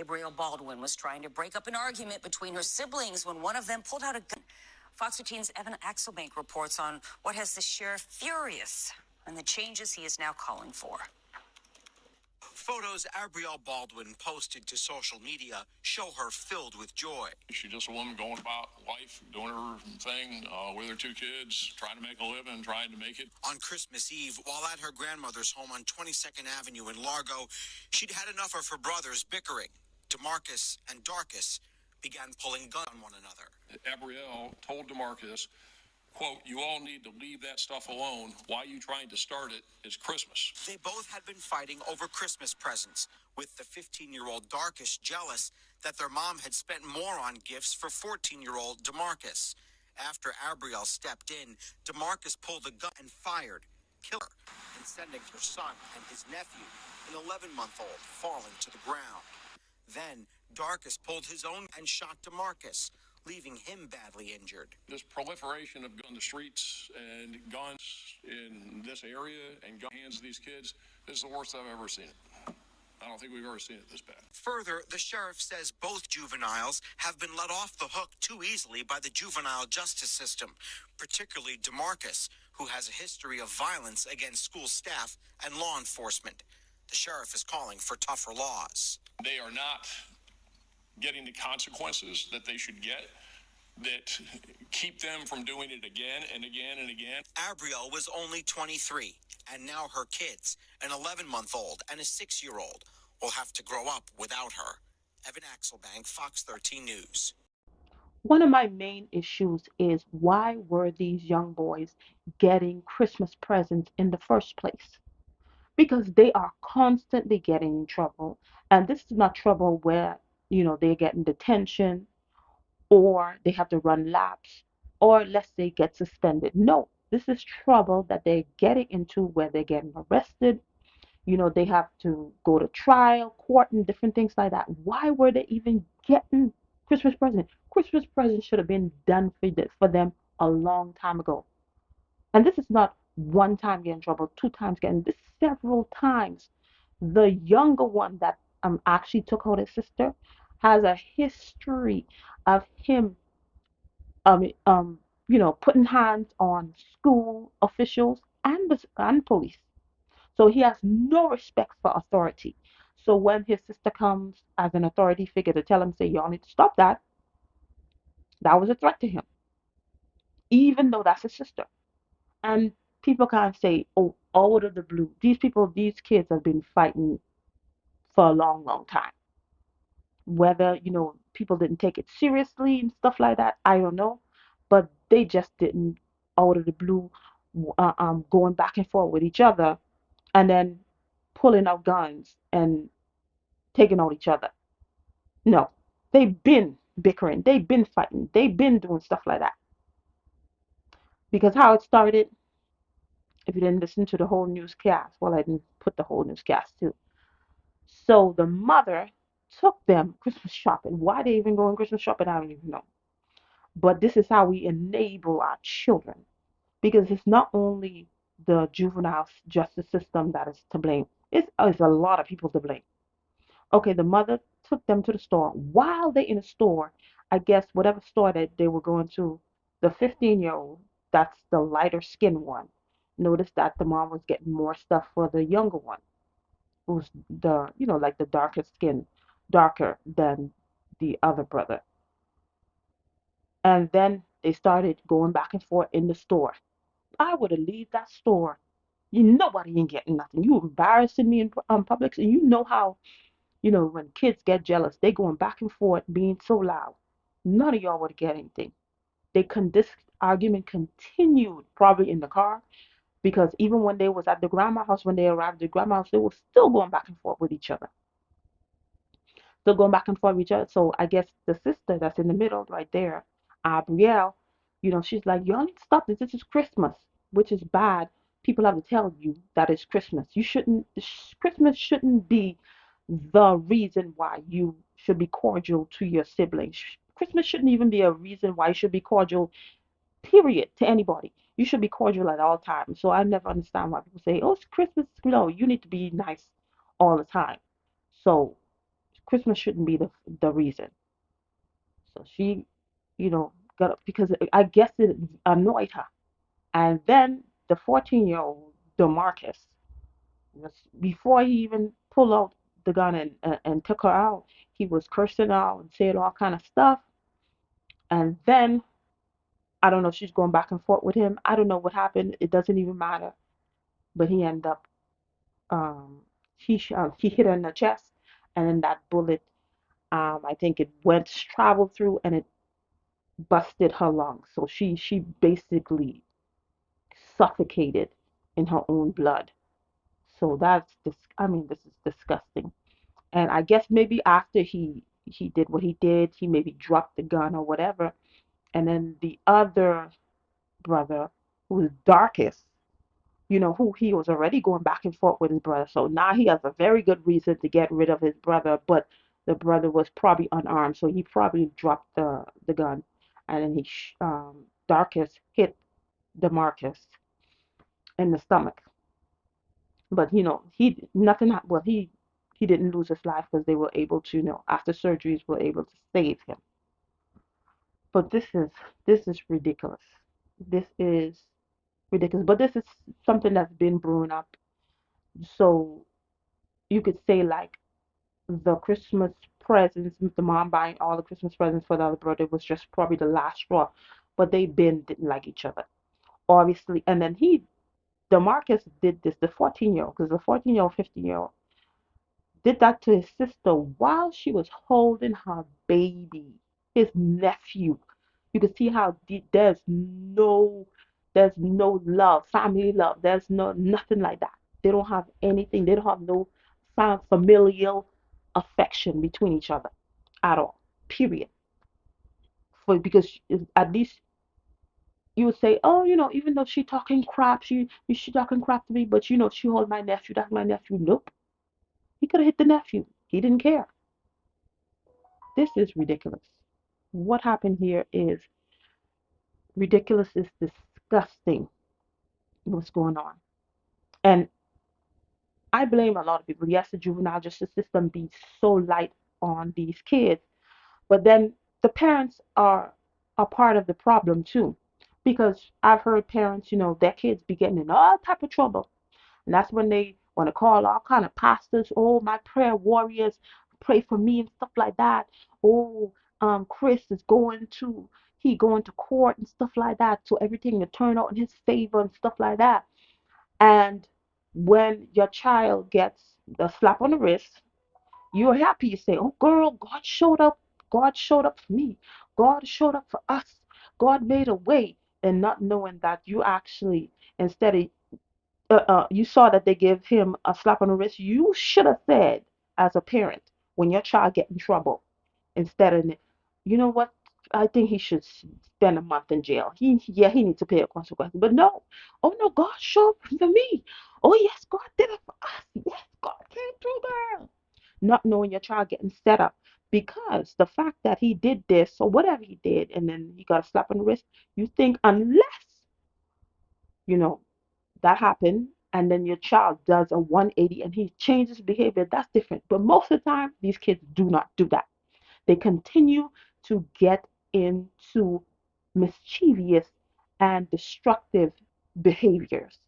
Abrielle Baldwin was trying to break up an argument between her siblings when one of them pulled out a gun. Fox 13's Evan Axelbank reports on what has the sheriff furious and the changes he is now calling for. Photos Abrielle Baldwin posted to social media show her filled with joy. She's just a woman going about life, doing her thing with her two kids, trying to make a living, trying to make it. On Christmas Eve, while at her grandmother's home on 22nd Avenue in Largo, she'd had enough of her brothers bickering. DeMarcus and Darcus began pulling guns on one another. Abrielle told Damarcus, quote, "You all need to leave that stuff alone. Why you trying to start it is Christmas." They both had been fighting over Christmas presents, with the 15-year-old Darcus jealous that their mom had spent more on gifts for 14-year-old DeMarcus. After Abrielle stepped in, DeMarcus pulled a gun and fired, killing her, and sending her son and his nephew, an 11-month-old, falling to the ground. Then Darcus pulled his own and shot DeMarcus, leaving him badly injured. This proliferation of guns in the streets and guns in this area and gun hands of these kids is the worst I've ever seen it. I don't think we've ever seen it this bad. Further, the sheriff says both juveniles have been let off the hook too easily by the juvenile justice system, particularly DeMarcus, who has a history of violence against school staff and law enforcement. The sheriff is calling for tougher laws. They are not getting the consequences that they should get that keep them from doing it again and again and again. Abrielle was only 23, and now her kids, an 11-month-old and a 6-year-old, will have to grow up without her. Evan Axelbank, Fox 13 News. One of my main issues is, why were these young boys getting Christmas presents in the first place? Because they are constantly getting in trouble. And this is not trouble where, they're getting detention or they have to run laps or let's say get suspended. No, this is trouble that they're getting into where they're getting arrested. They have to go to trial, court, and different things like that. Why were they even getting Christmas presents? Christmas presents should have been done for them a long time ago. And this is not one time getting in trouble, two times getting this, several times. The younger one that actually took out his sister has a history of him putting hands on school officials and police. So he has no respect for authority. So when his sister comes as an authority figure to tell him, say, y'all need to stop that, that was a threat to him, even though that's his sister. And people can't say, oh, out of the blue. These kids have been fighting for a long, long time. Whether, people didn't take it seriously and stuff like that, I don't know. But they just didn't, out of the blue, going back and forth with each other and then pulling out guns and taking out each other. No, they've been bickering. They've been fighting. They've been doing stuff like that. Because how it started, if you didn't listen to the whole newscast, well, I didn't put the whole newscast too. So the mother took them Christmas shopping. Why they even going Christmas shopping, I don't even know. But this is how we enable our children. Because it's not only the juvenile justice system that is to blame. It's a lot of people to blame. Okay, the mother took them to the store. While they're in the store, I guess whatever store that they were going to, the 15-year-old, that's the lighter skinned one, noticed that the mom was getting more stuff for the younger one, who's like the darker skin, darker than the other brother. And then they started going back and forth in the store. I would have leave that store. Nobody ain't getting nothing. You embarrassing me in public. And you know how, when kids get jealous, they going back and forth being so loud. None of y'all would get anything. This argument continued probably in the car, because even when they was at the grandma house, when they arrived at the grandma house, they were still going back and forth with each other. Still going back and forth with each other. So I guess the sister that's in the middle right there, Abrielle, she's like, y'all need to stop this. This is Christmas, which is bad. People have to tell you that it's Christmas. Christmas shouldn't be the reason why you should be cordial to your siblings. Christmas shouldn't even be a reason why you should be cordial, period, to anybody. You should be cordial at all times. So I never understand why people say, oh, it's Christmas. No, you need to be nice all the time. So Christmas shouldn't be the reason. So she, got up because I guess it annoyed her. And then the 14-year-old Damarcus, before he even pulled out the gun and took her out, he was cursing her out and saying all kind of stuff. And then I don't know if she's going back and forth with him. I don't know what happened. It doesn't even matter. But he ended up um he hit her in the chest, and then that bullet, I think it went traveled through and it busted her lungs. So she basically suffocated in her own blood. So that's this. I mean, this is disgusting. And I guess maybe after he did what he did, he maybe dropped the gun or whatever. And then the other brother, who was Darkest, who he was already going back and forth with his brother. So now he has a very good reason to get rid of his brother, but the brother was probably unarmed, so he probably dropped the gun, and then Darkest hit DeMarcus in the stomach. But he nothing. Well, he didn't lose his life because they were able to, after surgeries, were able to save him. But this is ridiculous. This is ridiculous. But this is something that's been brewing up. So you could say like the Christmas presents, the mom buying all the Christmas presents for the other brother was just probably the last straw. But they been didn't like each other, obviously. And then Demarcus did this, the 14-year-old, because the 14-year-old, 15-year-old did that to his sister while she was holding her baby, his nephew. You can see how there's no love, family love. There's nothing like that. They don't have anything. They don't have no familial affection between each other at all. Period. Because at least you would say, oh, even though she talking crap to me, but she hold my nephew. That's my nephew. Nope. He could have hit the nephew. He didn't care. This is ridiculous. What happened here is ridiculous. Is disgusting. What's going on? And I blame a lot of people. Yes, the juvenile justice system be so light on these kids, but then the parents are part of the problem too, because I've heard parents, their kids be getting in all type of trouble. And that's when they want to call all kind of pastors, oh, my prayer warriors, pray for me and stuff like that. Oh, Chris is going to court and stuff like that, so everything to turn out in his favor and stuff like that. And when your child gets the slap on the wrist, you're happy. You say, oh, girl, God showed up. God showed up for me. God showed up for us. God made a way. And not knowing that you actually, instead of you saw that they gave him a slap on the wrist, you should have said, as a parent, when your child get in trouble, instead of, you know what, I think he should spend a month in jail. He needs to pay a consequence. But no, oh no, God showed up for me. Oh yes, God did it for us. Yes, God came through, girl. Not knowing your child getting set up because the fact that he did this or whatever he did, and then he got a slap on the wrist, you think unless you know that happened and then your child does a 180 and he changes behavior, that's different. But most of the time these kids do not do that. They continue to get into mischievous and destructive behaviors,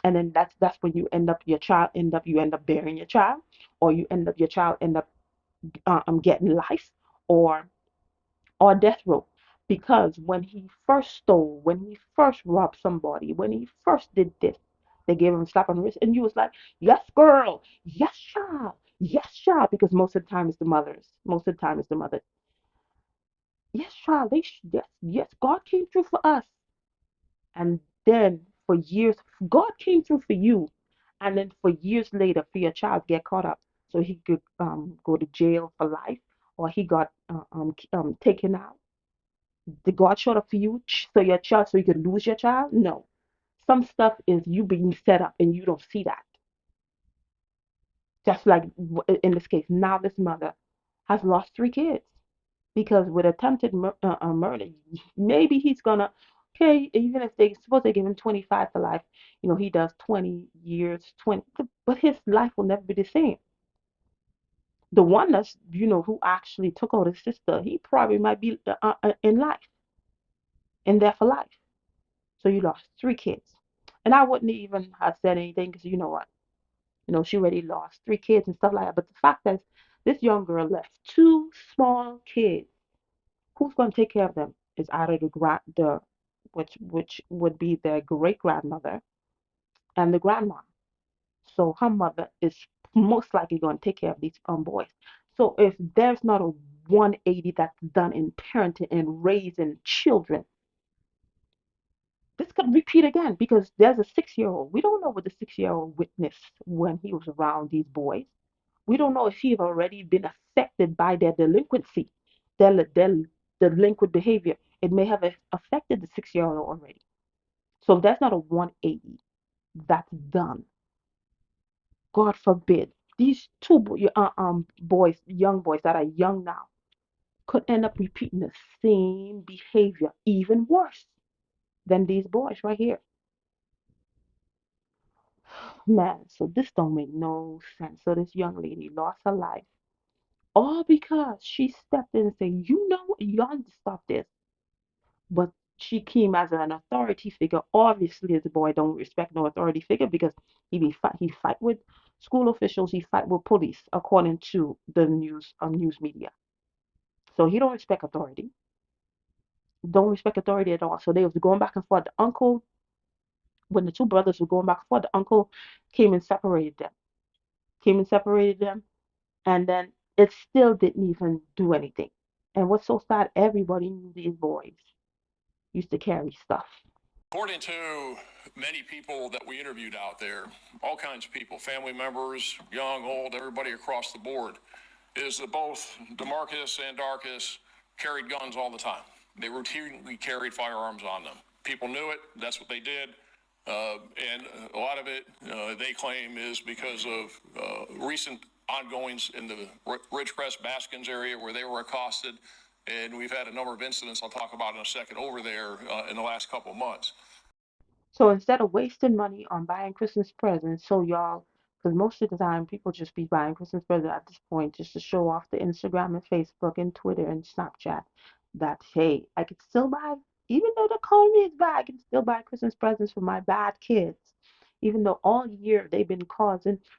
and then that's when you end up burying your child, or your child end up getting life, or death row. Because when he first stole, when he first robbed somebody, when he first did this, they gave him a slap on the wrist, and you was like, yes, girl, yes, child, yes, child, because most of the time it's the mothers. Most of the time it's the mother. Yes, child, yes, yes, God came through for us. And then for years, God came through for you. And then for years later, for your child get caught up, so he could go to jail for life, or he got taken out. The God showed up for you, so you could lose your child? No. Some stuff is you being set up and you don't see that. Just like in this case, now this mother has lost 3 kids because with attempted murder, maybe he's gonna, okay, even if they suppose they give him 25 for life, he does 20 years, 20, but his life will never be the same The one that's, who actually took out his sister, he probably might be in life, in there for life. So you lost three kids. And I wouldn't even have said anything because you know what? She already lost three kids and stuff like that. But the fact is, this young girl left two small kids. Who's going to take care of them? Is either which would be their great grandmother and the grandma. So her mother is most likely going to take care of these boys. So if there's not a 180 that's done in parenting and raising children, this could repeat again because there's a 6 year old. We don't know what the 6 year old witnessed when he was around these boys. We don't know if he's already been affected by their delinquency, their delinquent behavior. It may have affected the 6 year old already. So if there's not a 180 that's done, God forbid, these two boys, young boys that are young now, could end up repeating the same behavior, even worse than these boys right here. Man, so this don't make no sense. So this young lady lost her life all because she stepped in and said, you know what, y'all need to stop this. But she came as an authority figure. Obviously, the boy don't respect no authority figure because he fight with school officials, he fight with police, according to the news media. So he don't respect authority, don't respect authority at all. So they was going back and forth. The uncle, when the two brothers were going back and forth, the uncle came and separated them. Came and separated them, and then it still didn't even do anything. And what's so sad, everybody knew these boys used to carry stuff. According to many people that we interviewed out there, all kinds of people, family members, young, old, everybody across the board, is that both DeMarcus and Darcus carried guns all the time. They routinely carried firearms on them. People knew it. That's what they did. And a lot of it, they claim, is because of recent ongoings in the Ridgecrest Baskins area where they were accosted. And we've had a number of incidents I'll talk about in a second over there in the last couple of months. So instead of wasting money on buying Christmas presents, so y'all, because most of the time people just be buying Christmas presents at this point just to show off the Instagram and Facebook and Twitter and Snapchat that, hey, I could still buy, even though the economy is bad, I can still buy Christmas presents for my bad kids. Even though all year they've been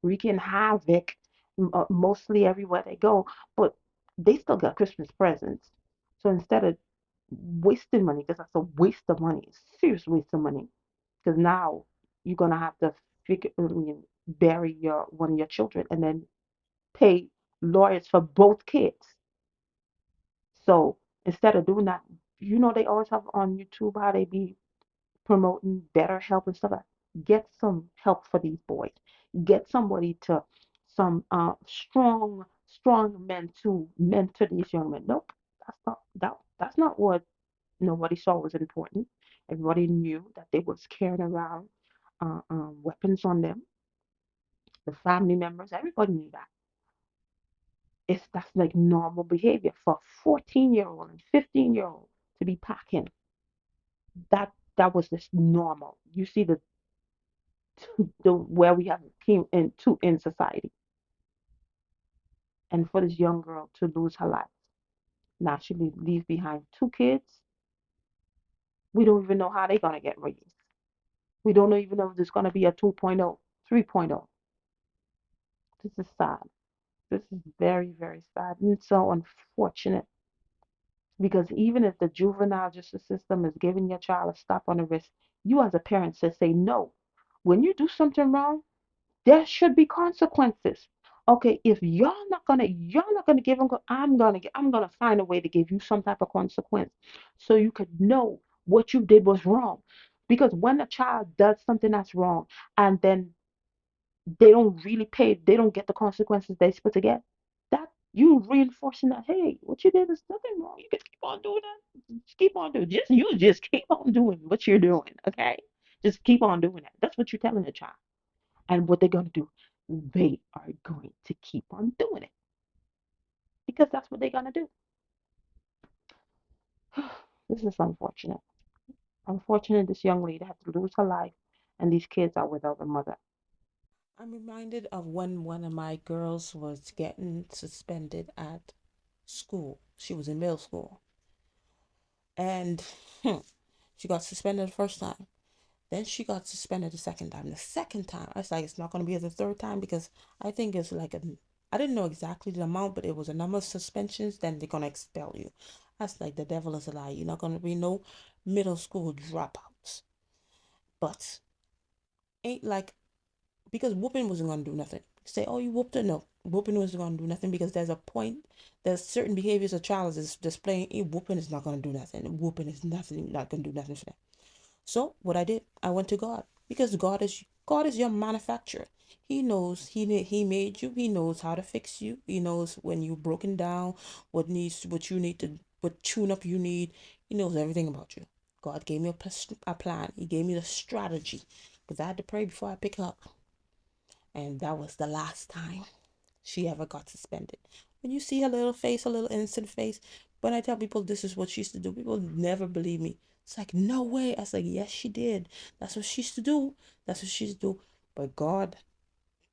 wreaking havoc, mostly everywhere they go, but they still got Christmas presents. So instead of wasting money, because that's a waste of money, serious waste of money, because now you're gonna have to bury your one of your children and then pay lawyers for both kids. So instead of doing that, they always have on YouTube how they be promoting better help and stuff like that. Get some help for these boys. Get some strong men to mentor these young men. Nope, that's not what nobody saw was important. Everybody knew that they was carrying around weapons on them. The family members, everybody knew that. That's like normal behavior for a 14-year-old and 15-year-old to be packing. That was just normal. You see the where we have came into in society, and for this young girl to lose her life. Now she leaves behind two kids. We don't even know how they're gonna get raised. We don't even know if there's gonna be a 2.0, 3.0. This is sad. This is very, very sad. And it's so unfortunate because even if the juvenile justice system is giving your child a slap on the wrist, you as a parent should say no. When you do something wrong, there should be consequences. Okay, if y'all not gonna give them, I'm gonna find a way to give you some type of consequence so you could know what you did was wrong. Because when a child does something that's wrong and then they don't get the consequences they're supposed to get, that you reinforcing that, hey, what you did is nothing wrong. You can keep on doing that. Just keep on doing. Just keep on doing what you're doing, okay? Just keep on doing that. That's what you're telling the child. And what they're gonna do, they are going to keep on doing it because that's what they're gonna do. This is unfortunate. Unfortunate this young lady had to lose her life and these kids are without a mother. I'm reminded of when one of my girls was getting suspended at school. She was in middle school. And she got suspended the first time. Then she got suspended the second time. The second time, I was like, it's not going to be the third time because I think it's like I didn't know exactly the amount, but it was a number of suspensions. Then they're going to expel you. That's like the devil is a lie. You're not going to be no middle school dropouts. But ain't like, because whooping wasn't going to do nothing. Say, oh, you whooped her. No, whooping wasn't going to do nothing because there's a point, there's certain behaviors a child is displaying. Whooping is not going to do nothing. Whooping is nothing, not going to do nothing for them. So what I did, I went to God because God is your manufacturer. He knows he made you. He knows how to fix you. He knows when you're broken down, what you need to, what tune up you need. He knows everything about you. God gave me a plan. He gave me the strategy because I had to pray before I pick up, and that was the last time she ever got suspended. When you see her little face, her little innocent face, when I tell people this is what she used to do, people never believe me. It's like, no way. I was like, yes, she did. That's what she used to do. That's what she used to do. But God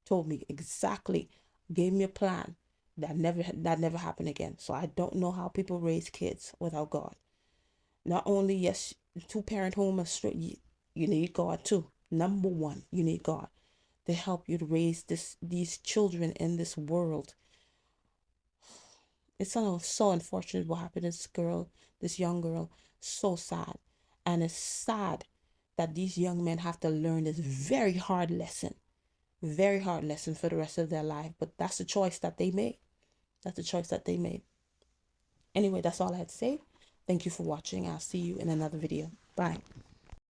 told me exactly, gave me a plan that never happened again. So I don't know how people raise kids without God. Not only, yes, two-parent home is straight, you need God too. Number one, you need God to help you to raise these children in this world. It's so unfortunate what happened to this young girl. So sad. And it's sad that these young men have to learn this very hard lesson for the rest of their life. But that's the choice that they made. That's the choice that they made. Anyway, that's all I had to say. Thank you for watching. I'll see you in another video. Bye.